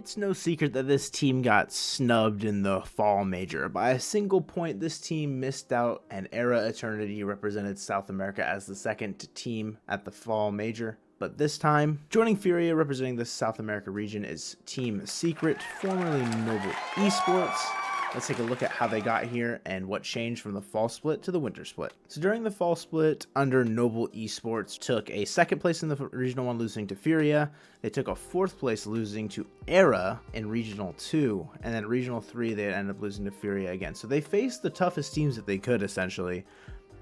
It's no secret that this team got snubbed in the fall major. By a single point, this team missed out, and Era Eternity represented South America as the second team at the fall major. But this time, joining Furia representing the South America region is Team Secret, formerly Noble Esports. Let's take a look at how they got here and what changed from the fall split to the winter split. So during the fall split, under Noble Esports, took a second place in the Regional 1, losing to Furia. They took a fourth place, losing to Era in Regional 2. And then Regional 3, they ended up losing to Furia again. So they faced the toughest teams that they could, essentially,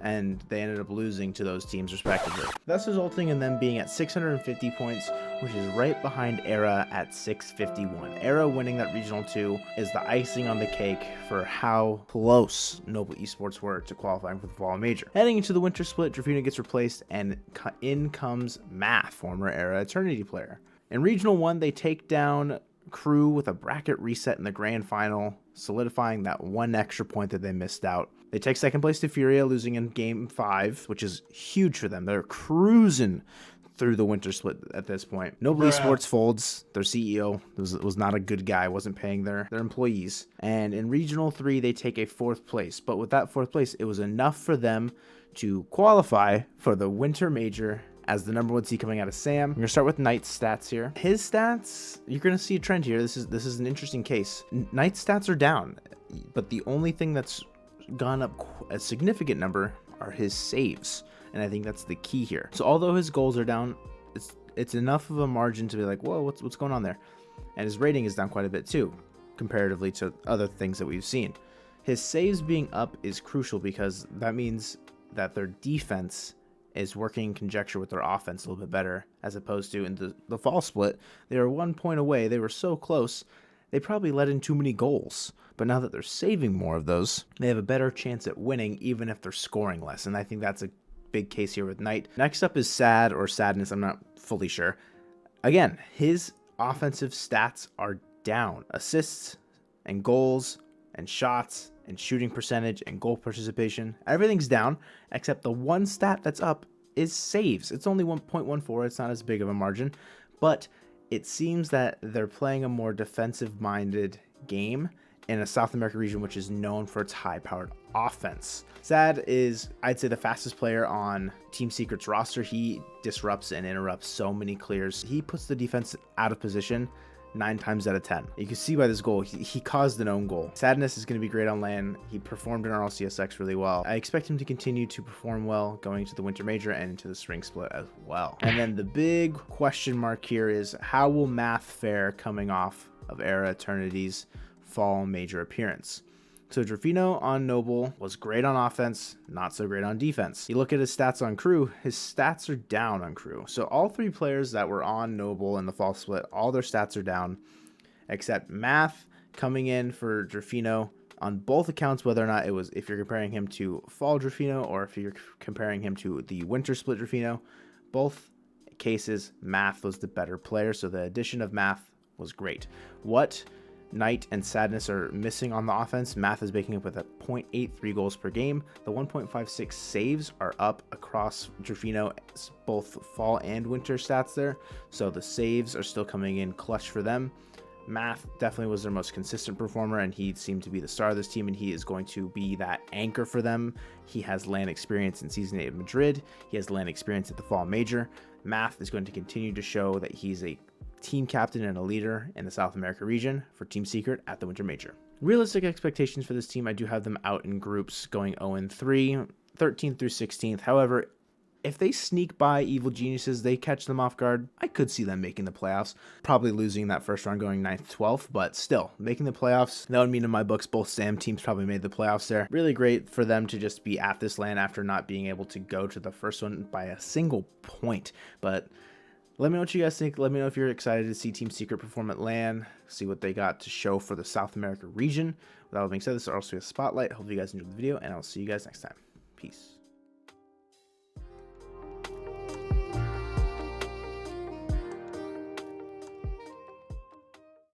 and they ended up losing to those teams respectively, thus resulting in them being at 650 points, which is right behind Era at 651. Era winning that Regional 2 is the icing on the cake for how close Noble Esports were to qualifying for the fall major. Heading into the winter split, Drafino gets replaced, and in comes Math, former Era Eternity player. In Regional 1, they take down Crew with a bracket reset in the grand final, solidifying that one extra point that they missed out. They take second place to Furia, losing in Game 5, which is huge for them. They're cruising through the winter split at this point. Noble Esports folds. Their CEO was not a good guy, wasn't paying their employees. And in Regional 3, they take a fourth place. But with that fourth place, it was enough for them to qualify for the winter major as the number 1 seed coming out of Sam. We're going to start with Knight's stats here. His stats, you're going to see a trend here. This is an interesting case. Knight's stats are down, but the only thing that's gone up a significant number are his saves, and I think that's the key here. So although his goals are down, it's enough of a margin to be like, whoa, what's going on there? And his rating is down quite a bit too, comparatively to other things that we've seen. His saves being up is crucial because that means that their defense is working in conjecture with their offense a little bit better, as opposed to in the fall split, they were 1 point away. They were so close, they probably let in too many goals. But now that they're saving more of those, they have a better chance at winning, even if they're scoring less. And I think that's a big case here with Knight. Next up is Sad or Sadness. I'm not fully sure. Again, his offensive stats are down. Assists and goals and shots and shooting percentage and goal participation, everything's down, except the one stat that's up is saves. It's only 1.14. It's not as big of a margin, but it seems that they're playing a more defensive-minded game in a South America region which is known for its high-powered offense. Sad is, I'd say, the fastest player on Team Secret's roster. He disrupts and interrupts so many clears. He puts the defense out of position 9 times out of 10. You can see by this goal, he caused an own goal. Sadness is going to be great on LAN. He performed in RLCS really well. I expect him to continue to perform well going to the winter major and into the spring split as well. And then the big question mark here is, how will Math fare coming off of Era Eternity's fall major appearance? So Drafino on Noble was great on offense, not so great on defense. You look at his stats on Crew, his stats are down on Crew. So all 3 players that were on Noble in the fall split, all their stats are down, except Math coming in for Drafino on both accounts, whether or not it was, if you're comparing him to fall Drafino or if you're comparing him to the winter split Drafino, both cases, Math was the better player. So the addition of Math was great. What Knight and Sadness are missing on the offense, Math is making up with a 0.83 goals per game. The 1.56 saves are up across Drafino's both fall and winter stats there. So the saves are still coming in clutch for them. Math definitely was their most consistent performer, and he seemed to be the star of this team, and he is going to be that anchor for them. He has LAN experience in Season 8 of Madrid. He has LAN experience at the fall major. Math is going to continue to show that he's a team captain and a leader in the South America region for Team Secret at the winter major. Realistic expectations for this team, I do have them out in groups going 0-3, 13th through 16th. However, if they sneak by Evil Geniuses, they catch them off guard, I could see them making the playoffs. Probably losing that first round going 9th, 12th, but still, making the playoffs. That would mean in my books, both SAM teams probably made the playoffs there. Really great for them to just be at this LAN after not being able to go to the first one by a single point. But let me know what you guys think. Let me know if you're excited to see Team Secret perform at LAN, see what they got to show for the South America region. With all that being said, this is RLCS Spotlight. Hope you guys enjoyed the video, and I'll see you guys next time. Peace.